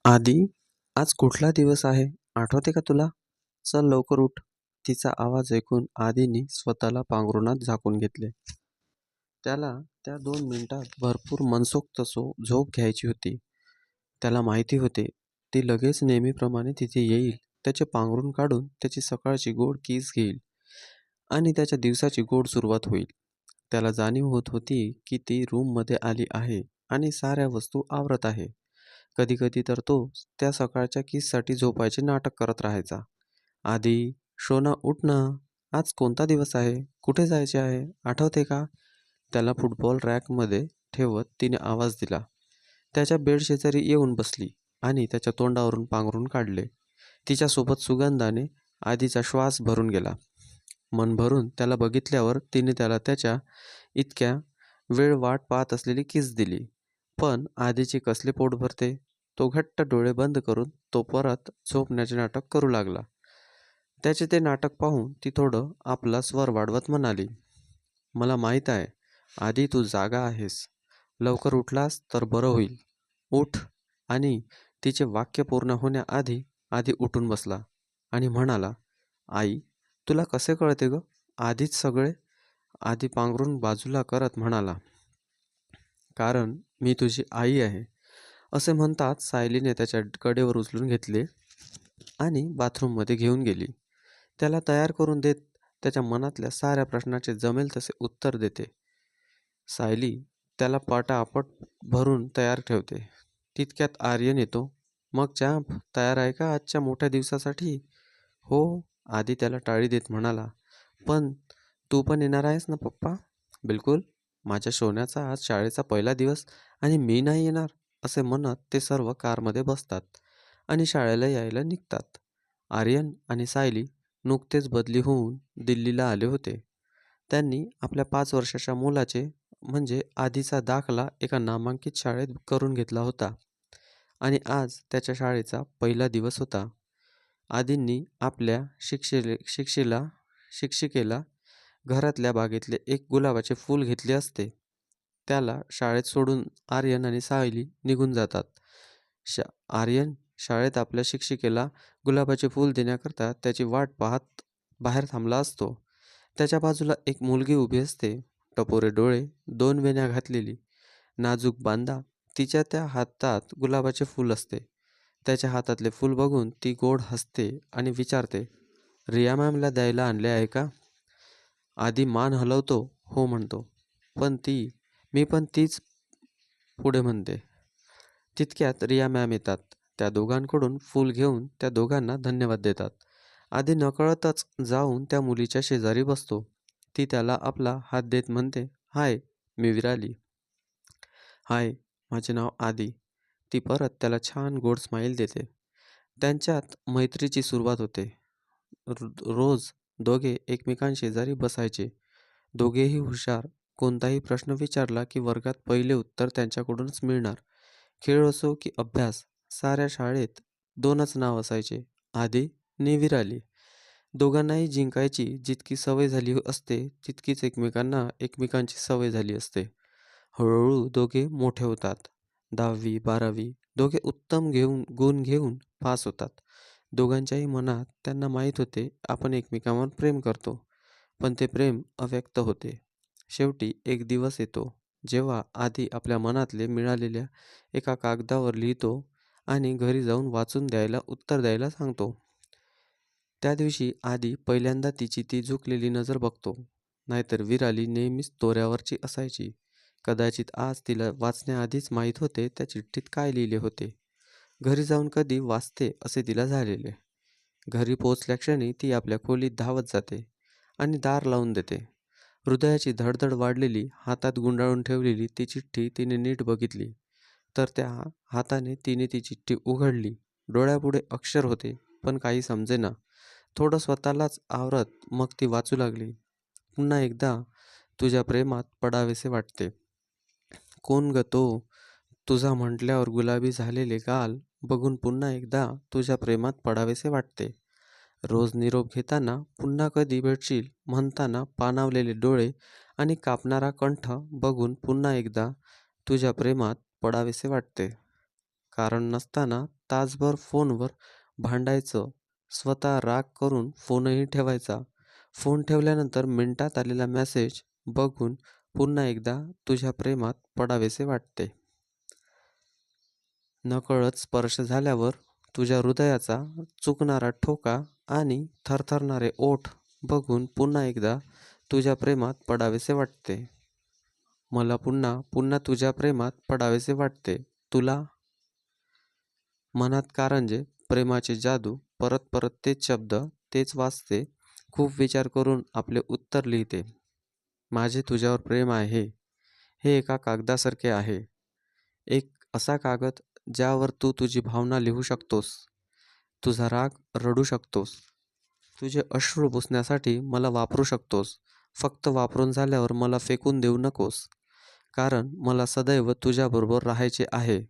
आदी, आज कुठला दिवस आहे आठवते का तुला? चल लवकर उठ. तिचा आवाज ऐकून आदीने स्वतःला पांघरुणात झाकून घेतले. त्याला त्या 2 मिनिटात भरपूर मनसोक्त झोप घ्यायची होती. त्याला माहिती होते ती लगेच नेहमीप्रमाणे तिथे येईल, त्याचे पांघरून काढून त्याची सकाळची गोड किस घेईल आणि त्याच्या दिवसाची गोड सुरुवात होईल. त्याला जाणीव होत होती की ती रूममध्ये आली आहे आणि साऱ्या वस्तू आवरत आहे. कधी-कधी तर तो त्या सकाळच्या किससाठी झोपायचे नाटक करत राहायचा. "आदी, शोना उठ ना. आज कोणता दिवस आहे? कुठे जायचे आहे? आठवते का?" त्याला फुटबॉल रॅकमध्ये ठेवत तिने आवाज दिला. त्याच्या बेडशेजारी येऊन बसली आणि त्याच्या तोंडावरून पांघरून काढले. तिच्यासोबत सुगंधाने आधीचा श्वास भरून गेला. मन भरून त्याला बघितल्यावर तिने त्याला त्याच्या इतक्या वेळ वाट पाहत असलेली किस दिली. पण आधीचे कसले पोट भरते. तो घट्ट डोळे बंद करून तो परत झोपण्याचे नाटक करू लागला. त्याचे ते नाटक पाहून ती थोडं आपला स्वर वाढवत म्हणाली, "मला माहीत आहे, आधी तू जागा आहेस. लवकर उठलास तर बरं होईल. उठ." आणि तिचे वाक्य पूर्ण होण्याआधी आधी उठून बसला आणि म्हणाला, "आई, तुला कसे कळते ग?" आधीच सगळे आधी पांघरून बाजूला करत म्हणाला, "कारण मी तुझी आई आहे." असे म्हणताच सायलीने त्याच्या कडेवर उचलून घेतले आणि बाथरूममध्ये घेऊन गेली. त्याला तयार करून देत त्याच्या मनातल्या साऱ्या प्रश्नाचे जमेल तसे उत्तर देते. सायली त्याला पटापट भरून तयार ठेवते. तितक्यात आर्यन येतो. "मग चॅम्प तयार आहे का आजच्या मोठ्या दिवसासाठी?" "हो." आधी त्याला टाळी देत म्हणाला. "पण तू पण येणार आहेस ना पप्पा?" "बिलकुल. माझ्या सोन्याचा आज शाळेचा पहिला दिवस आणि मी नाही येणार." असे म्हणत ते सर्व कारमध्ये बसतात आणि शाळेला यायला निघतात. आर्यन आणि सायली नुकतेच बदली होऊन दिल्लीला आले होते. त्यांनी आपल्या 5 वर्षाच्या मुलाचे म्हणजे आधीचा दाखला एका नामांकित शाळेत करून घेतला होता आणि आज त्याच्या शाळेचा पहिला दिवस होता. आधींनी आपल्या शिक्षिकेला घरातल्या बागेतले एक गुलाबाचे फूल घेतले असते. त्याला शाळेत सोडून आर्यन आणि सायली निघून जातात. शा आर्यन शाळेत आपल्या शिक्षिकेला गुलाबाचे फूल देण्याकरता त्याची वाट पाहत बाहेर थांबला असतो. त्याच्या बाजूला एक मुलगी उभी असते. टपोरे डोळे, 2 वेण्या घातलेली, नाजूक बांधा. तिच्या त्या हातात गुलाबाचे फूल असते. त्याच्या हातातले फूल बघून ती गोड हसते आणि विचारते, "रिया मॅमला द्यायला आणले आहे का?" आधी मान हलवतो, "हो" म्हणतो. "मी पण तीच" पुढे म्हणते. तितक्यात रिया मॅम येतात. त्या दोघांकडून फूल घेऊन त्या दोघांना धन्यवाद देतात. आधी नकळतच जाऊन त्या मुलीच्या शेजारी बसतो. ती त्याला आपला हात देत म्हणते, "हाय, मी विराली." "हाय, माझे नाव आदी." ती परत त्याला छान गोड स्माईल देते. त्यांच्यात मैत्रीची सुरुवात होते. रोज दोघे एकमेकांशेजारी बसायचे. दोघेही हुशार. कोणताही प्रश्न विचारला की वर्गात पहिले उत्तर त्यांच्याकडूनच मिळणार. खेळ असो की अभ्यास, साऱ्या शाळेत 2च नाव असायचे, आदी नि विराली. दोघांनाही जिंकायची जितकी सवय झाली असते तितकीच एकमेकांना एकमेकांची सवय झाली असते. हळूहळू दोघे मोठे होतात. 10वी 12वी दोघे उत्तम गुण घेऊन पास होतात. दोघांच्याही मनात त्यांना माहीत होते आपण एकमेकांवर प्रेम करतो, पण ते प्रेम अव्यक्त होते. शेवटी एक दिवस येतो जेव्हा आधी आपल्या मनातले मिळालेल्या एका कागदावर लिहितो आणि घरी जाऊन वाचून उत्तर द्यायला सांगतो. त्या दिवशी आधी पहिल्यांदा तिची ती झुकलेली नजर बघतो. नाहीतर विराली नेहमीच तोऱ्यावरची असायची. कदाचित आज तिला वाचण्याआधीच माहीत होते त्या चिठ्ठीत काय लिहिले होते. घरी जाऊन कधी वाचते असे तिला झालेले. घरी पोचल्याक्षणी ती आपल्या खोलीत धावत जाते आणि दार लावून देते. हृदयाची धडधड वाढलेली, हातात गुंडाळून ठेवलेली ती चिठ्ठी तिने नीट बघितली तर त्या हाताने तिने ती चिठ्ठी उघडली. डोळ्यापुढे अक्षर होते, पण काही समजेना. थोडं स्वतःलाच आवरत मग ती वाचू लागली. "पुन्हा एकदा तुझ्या प्रेमात पडावेसे वाटते. कोण ग तो? तुझा म्हटल्यावर गुलाबी झालेले गाल बघून पुन्हा एकदा तुझ्या प्रेमात पडावेसे वाटते. रोज निरोप घेताना पुन्हा कधी भेटशील म्हणताना पाणावलेले डोळे आणि कापणारा कंठ बघून पुन्हा एकदा तुझ्या प्रेमात पडावेसे वाटते. कारण नसताना तासभर फोनवर भांडायचं. स्वतः राग करून फोनही ठेवायचा. फोन ठेवल्यानंतर मिनिटात आलेला मेसेज बघून पुन्हा एकदा तुझ्या प्रेमात पडावेसे वाटते. नकळत स्पर्श झाल्यावर तुझ्या हृदयाचा चुकणारा ठोका आणि थरथरणारे ओठ बघून पुन्हा एकदा तुझ्या प्रेमात पडावेसे वाटते. मला पुन्हा पुन्हा तुझ्या प्रेमात पडावेसे वाटते. तुला मनात कारंजे, प्रेमाची जादू, परत परत तेच शब्द, तेच वाचते. खूप विचार करून आपले उत्तर लिहिते. माझे तुझ्यावर प्रेम आहे. हे एका कागदासारखे आहे. एक असा कागद ज्यावर तू तुझी भावना लिहू शकतोस. तुझा राग रडू शकतोस. तुझे अश्रू पुसण्यासाठी मला वापरू शकतोस. फक्त वापरून झाल्यावर मला फेकून देऊ नकोस. कारण मला सदैव तुझ्याबरोबर राहायचे आहे.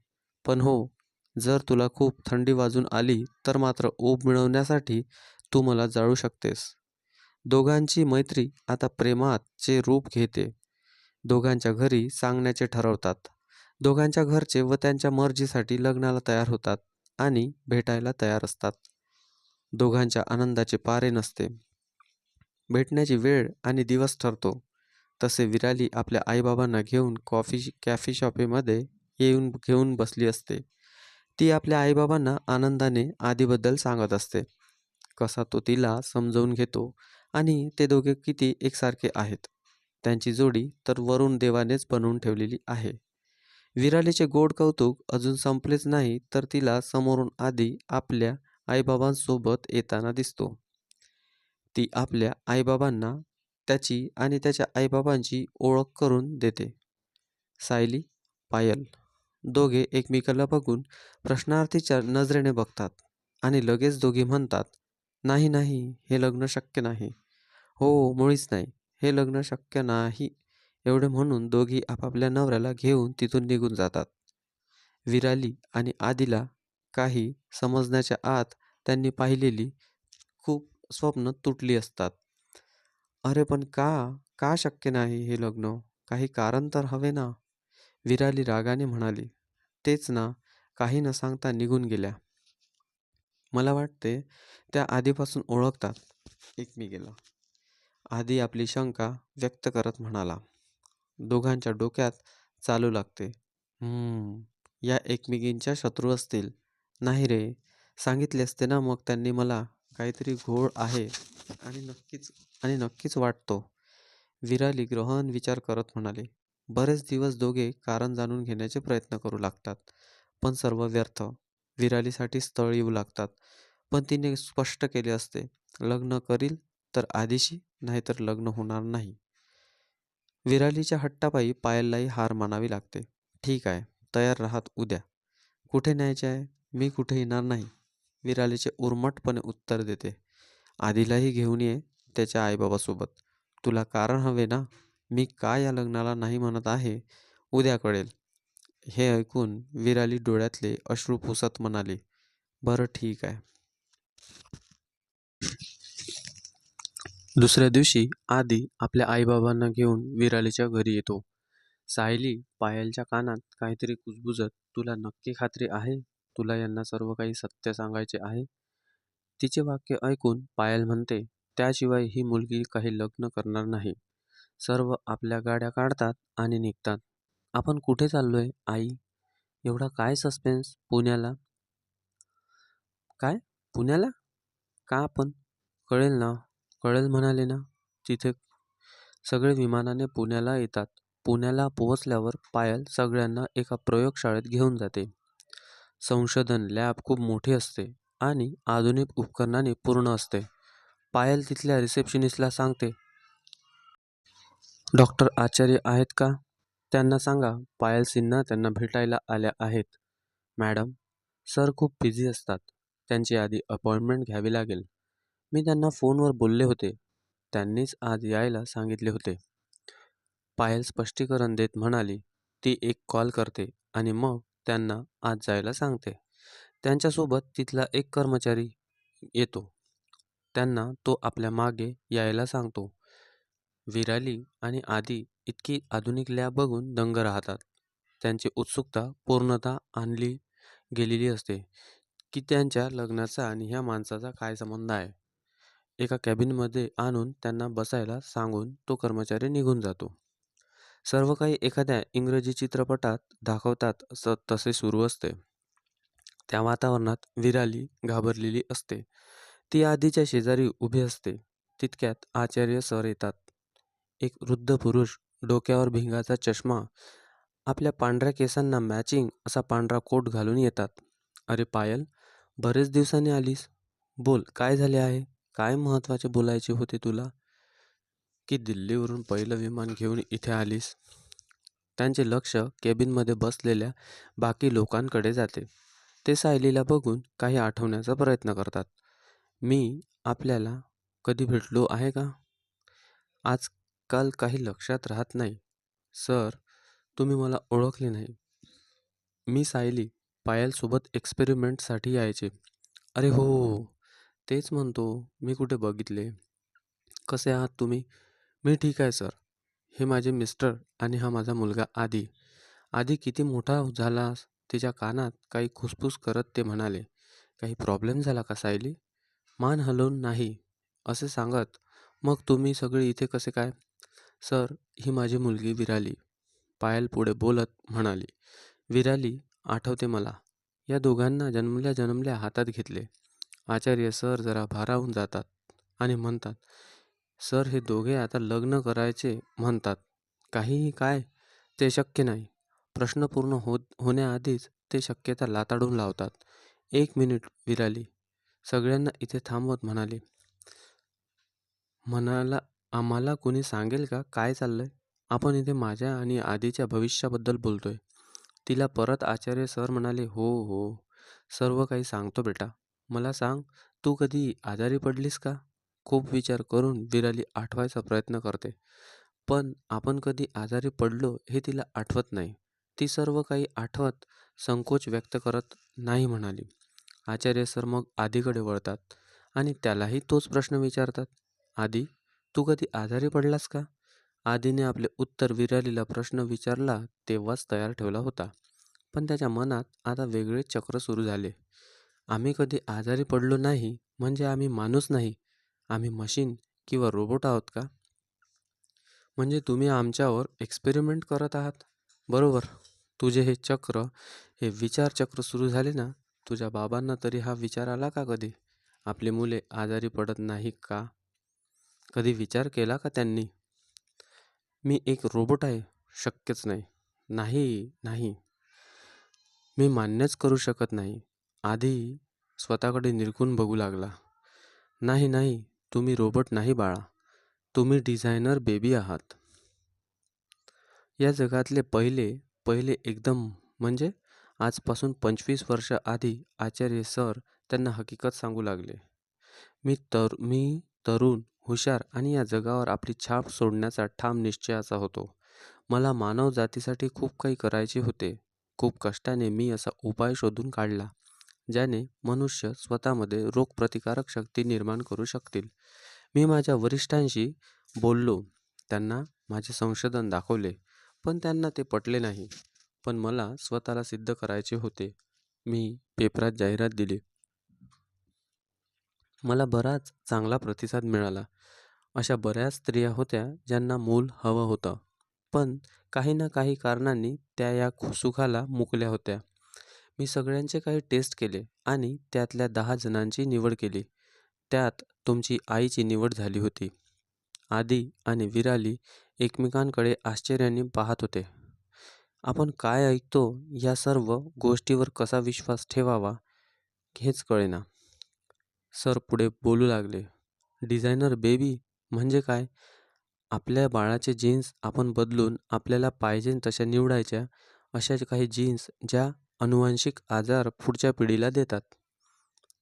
पण हो, जर तुला खूप थंडी वाजून आली तर मात्र ऊब मिळवण्यासाठी तू मला जाळू शकतेस. दोघांची मैत्री आता प्रेमाचे रूप घेते. दोघांच्या घरी सांगण्याचे ठरवतात. दोघांच्या घरचे व त्यांच्या मर्जीसाठी लग्नाला तयार होतात आणि भेटायला तयार असतात. दोघांच्या आनंदाचे पारे नसते. भेटण्याची वेळ आणि दिवस ठरतो. तसे विराली आपल्या आईबाबांना घेऊन कॅफी शॉपीमध्ये येऊन घेऊन बसली असते. ती आपल्या आईबाबांना आनंदाने आधीबद्दल सांगत असते. कसा तो तिला समजवून घेतो आणि ते दोघे किती एकसारखे आहेत. त्यांची जोडी तर वरुण देवानेच बनवून ठेवलेली आहे. विरालीचे गोड कौतुक अजून संपलेच नाही तर तिला समोरून आधी आपल्या आईबाबांसोबत येताना दिसतो. ती आपल्या आईबाबांना त्याची आणि त्याच्या आईबाबांची ओळख करून देते. सायली, पायल दोघे एकमेकाला बघून प्रश्नार्थीच्या नजरेने बघतात आणि लगेच दोघे म्हणतात, "नाही, नाही, हे लग्न शक्य नाही. हो, मुळीच नाही. हे लग्न शक्य नाही." एवढे म्हणून दोघी आपापल्या नवऱ्याला घेऊन तिथून निघून जातात. विराली आणि आदिला काही समजण्याच्या आत त्यांनी पाहिलेली खूप स्वप्न तुटली असतात. "अरे पण का? का शक्य नाही हे लग्न? काही कारण तर हवे ना?" विराली रागाने म्हणाली. "तेच ना, काही न सांगता निघून गेल्या. मला वाटते त्या आधीपासून ओळखतात एकमेकीला." आधी आपली शंका व्यक्त करत म्हणाला. दोघांच्या डोक्यात चालू लागते. या एकमेकींच्या शत्रू असतील." "नाही रे, सांगितले असते ना मग त्यांनी मला. काहीतरी घोळ आहे आणि नक्कीच वाटतो." विराली गहन विचार करत म्हणाले. बरेच दिवस दोघे कारण जाणून घेण्याचे प्रयत्न करू लागतात. पण सर्व व्यर्थ. विरालीसाठी स्थळ येऊ लागतात. पण तिने स्पष्ट केले असते, लग्न करील तर आधीशी, नाहीतर लग्न होणार नाही. विरालीच्या हट्टापायी पायललाही हार मानावी लागते. "ठीक आहे, तयार राहात उद्या." "कुठे न्यायचे आहे?" "मी कुठे येणार नाही." विरालीचे उर्मटपणे उत्तर देते. "आधीलाही घेऊन ये त्याच्या आईबाबासोबत. तुला कारण हवे ना? मी का या लग्नाला नाही म्हणत आहे, उद्या कळेल." हे ऐकून विराली डोळ्यातले अश्रू पुसत म्हणाली, "बरं ठीक आहे." दुसऱ्या दिवशी आदी आपल्या आईबाबांना घेऊन विरालीच्या घरी येतो. सायली पायलच्या कानात काहीतरी कुजबुजत, "तुला नक्की खात्री आहे? तुला यांना सर्व काही सत्य सांगायचे आहे?" तिचे वाक्य ऐकून पायल म्हणते, "त्याशिवाय ही मुलगी काही लग्न करणार नाही." सर्व आपल्या गाड्या काढतात आणि निघतात. "आपण कुठे चाललोय आई? एवढा काय सस्पेन्स? पुण्याला?" "काय? पुण्याला? का आपण?" "कळेल ना, कळेल म्हणाले ना. तिथे सगळे विमानाने पुण्याला येतात." पुण्याला पोहोचल्यावर पायल सगळ्यांना एका प्रयोगशाळेत घेऊन जाते. संशोधन लॅब खूप मोठी असते आणि आधुनिक उपकरणांनी पूर्ण असते. पायल तिथल्या रिसेप्शनिस्टला सांगते, "डॉक्टर आचार्य आहेत का? त्यांना सांगा पायल सिन्हा त्यांना भेटायला आल्या आहेत." "मॅडम, सर खूप बिझी असतात. त्यांची आधी अपॉइंटमेंट घ्यावी लागेल." "मी त्यांना फोनवर बोलले होते. त्यांनीच आज यायला सांगितले होते." पायल स्पष्टीकरण देत म्हणाली, "ती एक कॉल करते आणि मग त्यांना आज जायला सांगते." त्यांच्यासोबत तिथला एक कर्मचारी येतो. त्यांना तो आपल्या मागे यायला सांगतो. विराली आणि आदी इतकी आधुनिक लॅब बघून दंग राहतात. त्यांची उत्सुकता पूर्णतः आणली गेलेली असते. की त्यांच्या लग्नाचा आणि ह्या माणसाचा काय संबंध आहे. एका कॅबिनमध्ये आणून त्यांना बसायला सांगून तो कर्मचारी निघून जातो. सर्व काही एखाद्या इंग्रजी चित्रपटात दाखवतात तसे सुरू असते. त्या वातावरणात विराली घाबरलेली असते. ती आधीच्या शेजारी उभी असते. तितक्यात आचार्य सर येतात. एक वृद्ध पुरुष, डोक्यावर भिंगाचा चष्मा, आपल्या पांढऱ्या केसांना मॅचिंग असा पांढरा कोट घालून येतात. "अरे पायल, बरेच दिवसांनी आलीस. बोल, काय झाले आहे? काय महत्वाचे बोलायचे होते तुला, की दिल्लीवरून पहिलं विमान घेऊन इथे आलीस?" त्यांचे लक्ष केबिनमध्ये बसलेल्या बाकी लोकांकडे जाते. ते सायलीला बघून काही आठवण्याचा प्रयत्न करतात. "मी आपल्याला कधी भेटलो आहे का? आजकाल काही लक्षात राहत नाही. सर, तुम्ही मला ओळखले नाही. मी सायली, पायलसोबत एक्सपेरिमेंटसाठी यायचे." "अरे हो, हो, हो. तेच म्हणतो, मी कुठे बघितले. कसे आहात तुम्ही?" "मी ठीक आहे सर. हे माझे मिस्टर आणि हा माझा मुलगा आदी." "आदी किती मोठा झालास?" तिच्या कानात काही खुसफुस करत ते म्हणाले. "काही प्रॉब्लेम झाला का सायली?" मान हलवून "नाही" असे सांगत, "मग तुम्ही सगळे इथे कसे काय?" "सर, ही माझी मुलगी विराली." पायल पुढे बोलत म्हणाली. "विराली आठवते मला. या दोघांना जन्मल्या जन्मल्या हातात घेतले." आचार्य सर जरा भारावून जातात आणि म्हणतात, "सर, हे दोघे आता लग्न करायचे म्हणतात." "काहीही काय? ते शक्य नाही." प्रश्न पूर्ण होण्याआधीच ते शक्यता लाताडून लावतात. "एक मिनिट विराली." सगळ्यांना इथे थांबवत म्हणाले. म्हणाला, "आम्हाला कुणी सांगेल का काय चाललंय? आपण इथे माझ्या आणि आधीच्या भविष्याबद्दल बोलतोय." तिला परत आचार्य सर म्हणाले, "हो हो, सर्व काही सांगतो बेटा. मला सांग, तू कधी आजारी पडलीस का?" खूप विचार करून विराली आठवायचा प्रयत्न करते. पण आपण कधी आजारी पडलो हे तिला आठवत नाही. ती सर्व काही आठवत संकोच व्यक्त करत नाही म्हणाली. आचार्य सर मग आधीकडे वळतात आणि त्यालाही तोच प्रश्न विचारतात. "आदी, तू कधी आजारी पडलास का?" आदीने आपले उत्तर विरालीला प्रश्न विचारला तेव्हाच तयार ठेवला होता. पण त्याच्या मनात आता वेगळेच चक्र सुरू झाले. "आम्ही कधी आजारी पडलो नाही म्हणजे आम्ही माणूस नाही, आम्ही मशीन किंवा रोबोट आहोत का?" "म्हणजे तुम्ही आमच्यावर एक्सपेरिमेंट करत आहात?" "बरोबर. तुझे हे चक्र, हे विचार चक्र सुरू झाले ना. तुझ्या बाबांना तरी हा विचार आला का कधी? आपली मुले आजारी पडत नाही का? कधी विचार केला का त्यांनी?" "मी एक रोबोट आहे? शक्यच नाही." "नाही, नाही. मी मान्यच करू शकत नाही." आधी स्वतःकडे निरखून बघू लागला. "नाही, नाही. तुम्ही रोबोट नाही बाळा. तुम्ही डिझायनर बेबी आहात. या जगातले पहिले पहिले एकदम म्हणजे." आजपासून 25 वर्ष आधी आचार्य सर त्यांना हकीकत सांगू लागले. मी तरुण, हुशार आणि या जगावर आपली छाप सोडण्याचा ठाम निश्चयाचा होतो. मला मानव जातीसाठी खूप काही करायचे होते. खूप कष्टाने मी असा उपाय शोधून काढला, ज्याने मनुष्य स्वतःमध्ये रोगप्रतिकारक शक्ती निर्माण करू शकतील. मी माझ्या वरिष्ठांशी बोललो. त्यांना माझे संशोधन दाखवले, पण त्यांना ते पटले नाही. पण मला स्वतःला सिद्ध करायचे होते. मी पेपरात जाहिरात दिली. मला बराच चांगला प्रतिसाद मिळाला. अशा बऱ्याच स्त्रिया होत्या ज्यांना मूल हवं होतं, पण काही ना काही कारणांनी त्या या सुखाला मुकल्या होत्या. मी सगळ्यांचे काही टेस्ट केले आणि त्यातल्या 10 जणांची निवड केली. त्यात तुमची आईची निवड झाली होती." आदी आणि विराली एकमेकांकडे आश्चर्याने पाहत होते. आपण काय ऐकतो या सर्व गोष्टीवर कसा विश्वास ठेवावा हेच कळेना. सर पुढे बोलू लागले. "डिझायनर बेबी म्हणजे काय? आपल्या बाळाचे जीन्स आपण बदलून आपल्याला पाहिजे तशा निवडायच्या, अशा काही जीन्स ज्या अनुवांशिक आजार पुढच्या पिढीला देतात,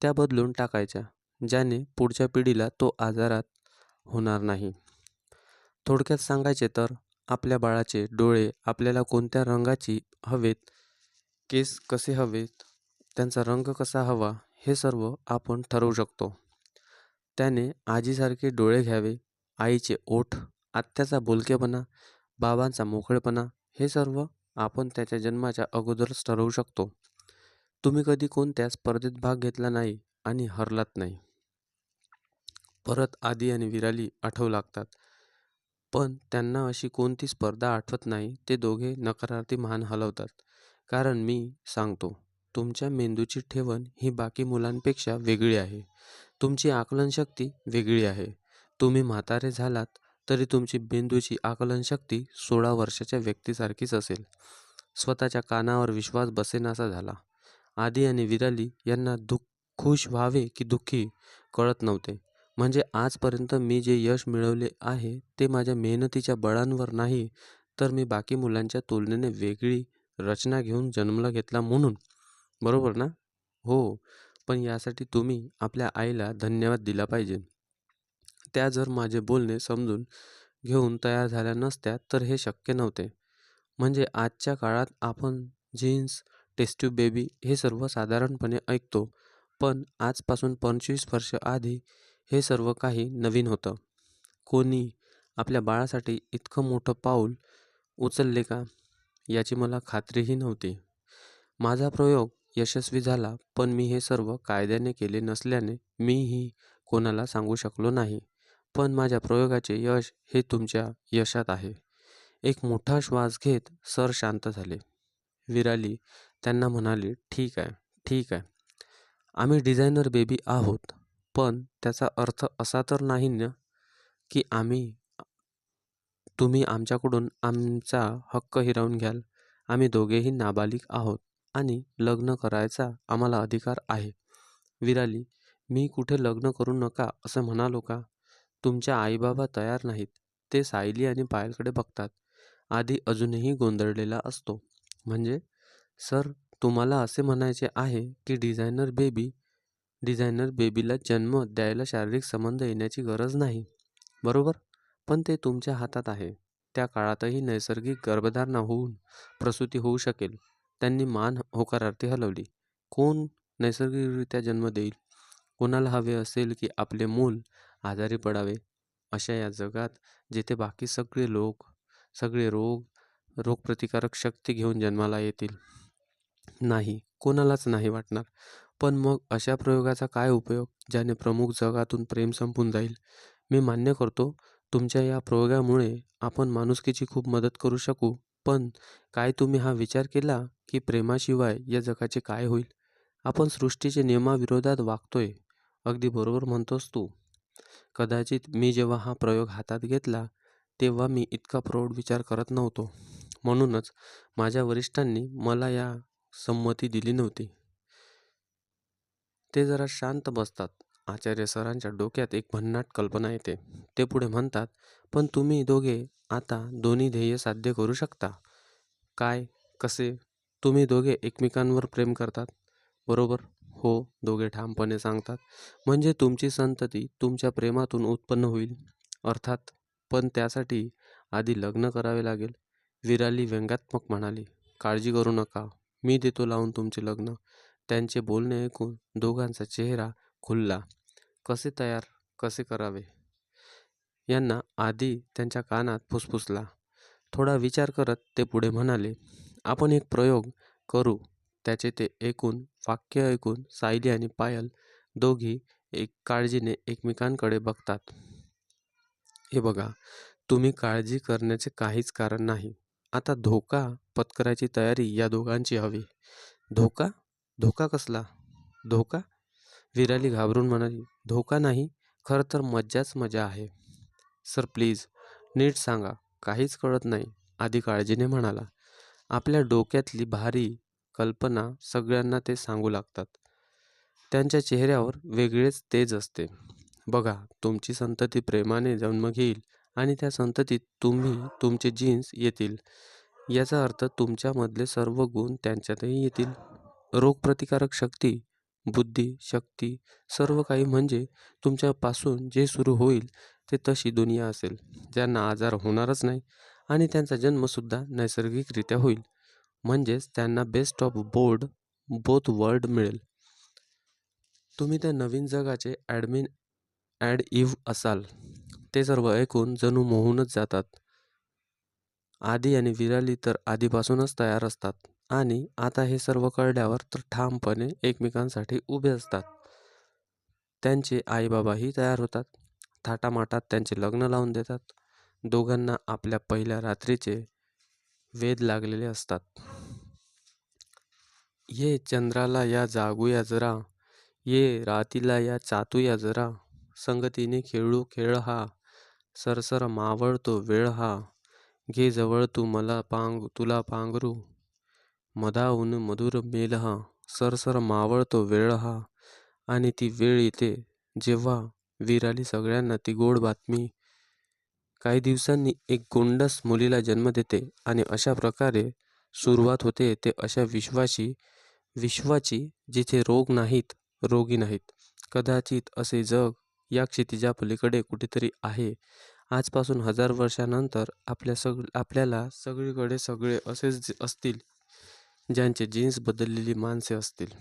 त्या बदलून टाकायच्या, ज्याने पुढच्या पिढीला तो आजारात होणार नाही. थोडक्यात सांगायचे तर आपल्या बाळाचे डोळे आपल्याला कोणत्या रंगाची हवेत, केस कसे हवेत, त्यांचा रंग कसा हवा हे सर्व आपण ठरवू शकतो. त्याने आजीसारखे डोळे घ्यावे, आईचे ओठ, आत्याचा बोलकेपणा, बाबांचा मोकळेपणा हे सर्व आपण त्याच्या जन्माच्या अगोदरच ठरवू शकतो. तुम्ही कधी कोणत्या स्पर्धेत भाग घेतला नाही आणि हरलात नाही. परत आदी आणि विराली आठवू लागतात. पण त्यांना अशी कोणती स्पर्धा आठवत नाही. ते दोघे नकारार्थी मान हलवतात. कारण मी सांगतो, तुमच्या मेंदूची ठेवण ही बाकी मुलांपेक्षा वेगळी आहे. तुमची आकलनशक्ती वेगळी आहे. तुम्ही म्हातारे झालात तरी तुमची मेंदूची आकलनशक्ती 16 वर्षाच्या व्यक्तीसारखीच असेल. स्वतःच्या कानावर विश्वास बसेनासा झाला. आदी आणि विराली यांना खुश व्हावे की दुःखी कळत नव्हते. म्हणजे आजपर्यंत मी जे यश मिळवले आहे ते माझ्या मेहनतीच्या बळांवर नाही, तर मी बाकी मुलांच्या तुलनेने वेगळी रचना घेऊन जन्मला घेतला म्हणून. बरोबर ना? हो. पण यासाठी तुम्ही आपल्या आईला धन्यवाद दिला पाहिजे. त्या जर माझे बोलणे समजून घेऊन तयार झाल्या नसत्या तर हे शक्य नव्हते. म्हणजे आजच्या काळात आपण जीन्स, टेस्ट ट्यूब बेबी हे सर्व साधारणपणे ऐकतो. पण आजपासून 25 वर्ष आधी हे सर्व काही नवीन होतं. कोणी आपल्या बाळासाठी इतकं मोठं पाऊल उचलले का? याची मला खात्रीही नव्हती. माझा प्रयोग यशस्वी झाला, पण मी हे सर्व कायद्याने केले नसल्याने मीही कोणाला सांगू शकलो नाही. पण माझ्या प्रयोगाचे यश हे तुमच्या यशात आहे. एक मोठा श्वास घेत सर शांत झाले. विराली त्यांना म्हणाली, ठीक आहे, ठीक आहे. आम्ही डिझायनर बेबी आहोत, पण त्याचा अर्थ असा तर नाही ना की तुम्ही आमच्याकडून आमचा हक्क हिरावून घ्याल. आम्ही दोघेही नाबालिग आहोत आणि लग्न करायचा आम्हाला अधिकार आहे. विराली, मी कुठे लग्न करू नका असं म्हणालो का? तुमच्या आईबाबा तयार नाहीत. ते सायली आणि पायलकडे बघतात. आधी अजूनही गोंधळलेला असतो. म्हणजे सर, तुम्हाला असे म्हणायचे आहे की डिझायनर बेबीला जन्म द्यायला शारीरिक संबंध येण्याची गरज नाही, बरोबर? पण ते तुमच्या हातात आहे. त्या काळातही नैसर्गिक गर्भधारणा होऊन प्रसूती होऊ शकेल. त्यांनी मान होकारार्थी हलवली. कोण नैसर्गिकरित्या जन्म देईल? कोणाला हवे असेल की आपले मूल आजारी पडावे? अशा या जगात जिथे बाकी सगळे रोगप्रतिकारक शक्ती घेऊन जन्माला येतील. नाही, कोणालाच नाही वाटणार. पण मग अशा प्रयोगाचा काय उपयोग, ज्याने प्रमुख जगातून प्रेम संपून जाईल? मी मान्य करतो, तुमच्या या प्रयोगामुळे आपण माणुसकीची खूप मदत करू शकू. पण काय तुम्ही हा विचार केला की प्रेमाशिवाय या जगाचे काय होईल? आपण सृष्टीचे नियमाविरोधात वागतोय. अगदी बरोबर म्हणतोस तू. कदाचित मी जेव्हा हा प्रयोग हातात घेतला तेव्हा मी इतका प्रौढ विचार करत नव्हतो. म्हणूनच माझ्या वरिष्ठांनी मला या संमती दिली नव्हती. ते जरा शांत बसतात. आचार्य सरांच्या डोक्यात एक भन्नाट कल्पना येते. ते पुढे म्हणतात, पण तुम्ही दोघे आता दोन्ही ध्येय साध्य करू शकता. काय? कसे? तुम्ही दोघे एकमेकांवर प्रेम करतात, बरोबर? हो, दोघे ठामपणे सांगतात. म्हणजे तुमची संतती तुमच्या प्रेमातून उत्पन्न होईल. अर्थात. पण त्यासाठी आधी लग्न करावे लागेल. विराली व्यंगात्मक म्हणाली. काळजी करू नका, मी देतो लावून तुमचे लग्न. त्यांचे बोलणे ऐकून दोघांचा चेहरा खुलला. कसे तयार? कसे करावे? यांना आधी त्यांच्या कानात फुसफुसला. थोडा विचार करत ते पुढे म्हणाले, आपण एक प्रयोग करू. त्याचे ते वाक्य ऐकून सायली आणि पायल दोघी काळजीने एकमेकांकडे बघतात. हे बघा, तुम्ही काळजी करण्याचे काहीच कारण नाही. आता धोका पत्करायची तयारी या दोघांची हवी. धोका? धोका कसला? धोका? विराली घाबरून म्हणाली, धोका नाही, खरं तर मज्जाच मजा आहे. सर प्लीज, नीट सांगा, काहीच कळत नाही, आधी काळजीने म्हणाला. आपल्या डोक्यातली भारी कल्पना सगळ्यांना ते सांगू लागतात. त्यांच्या चेहऱ्यावर वेगळेच तेज असते. बघा, तुमची संतती प्रेमाने जन्म घेईल आणि त्या संततीत तुमचे जीन्स येतील. याचा अर्थ तुमच्यामधले सर्व गुण त्यांच्यातही येतील. रोगप्रतिकारक शक्ती, बुद्धी, शक्ती, सर्व काही. म्हणजे तुमच्यापासून जे सुरू होईल ते तशी दुनिया असेल, ज्यांना आजार होणारच नाही आणि त्यांचा जन्मसुद्धा नैसर्गिकरित्या होईल. म्हणजेच त्यांना बेस्ट ऑफ बोथ वर्ल्ड मिळेल. तुम्ही त्या नवीन जगाचे ॲड इव्ह असाल. ते सर्व ऐकून जणू मोहूनच जातात. आदी आणि विराली तर आधीपासूनच तयार असतात. आणि आता हे सर्व कळल्यावर तर ठामपणे एकमेकांसाठी उभे असतात. त्यांचे आईबाबाही तयार होतात. थाटामाटात त्यांचे लग्न लावून देतात. दोघांना आपल्या पहिल्या रात्रीचे वेध लागलेले असतात. ये चंद्राला या जागूया जरा, ये रातीला या चातूया जरा, संगतीने खेळू खेळ हा, सरसर मावळतो वेळ हा, घे जवळ तू मला तुला पांघरू, मधाऊन मधुर मेल हा, सरसर मावळतो वेळ हा. आणि ती वेळ येते जेव्हा वीर सगळ्यांना ती गोड बातमी. काही दिवसांनी एक गोंडस मुलीला जन्म देते आणि अशा प्रकारे सुरुवात होते ते अशा विश्वाची जिथे रोग नाहीत, रोगी नाहीत. कदाचित असे जग या क्षितिजा पलीकडे कुठेतरी आहे. आजपासून 1000 वर्षानंतर आपल्याला सगळीकडे सगळे असेच असतील, ज्यांचे जीन्स बदललेली माणसे असतील.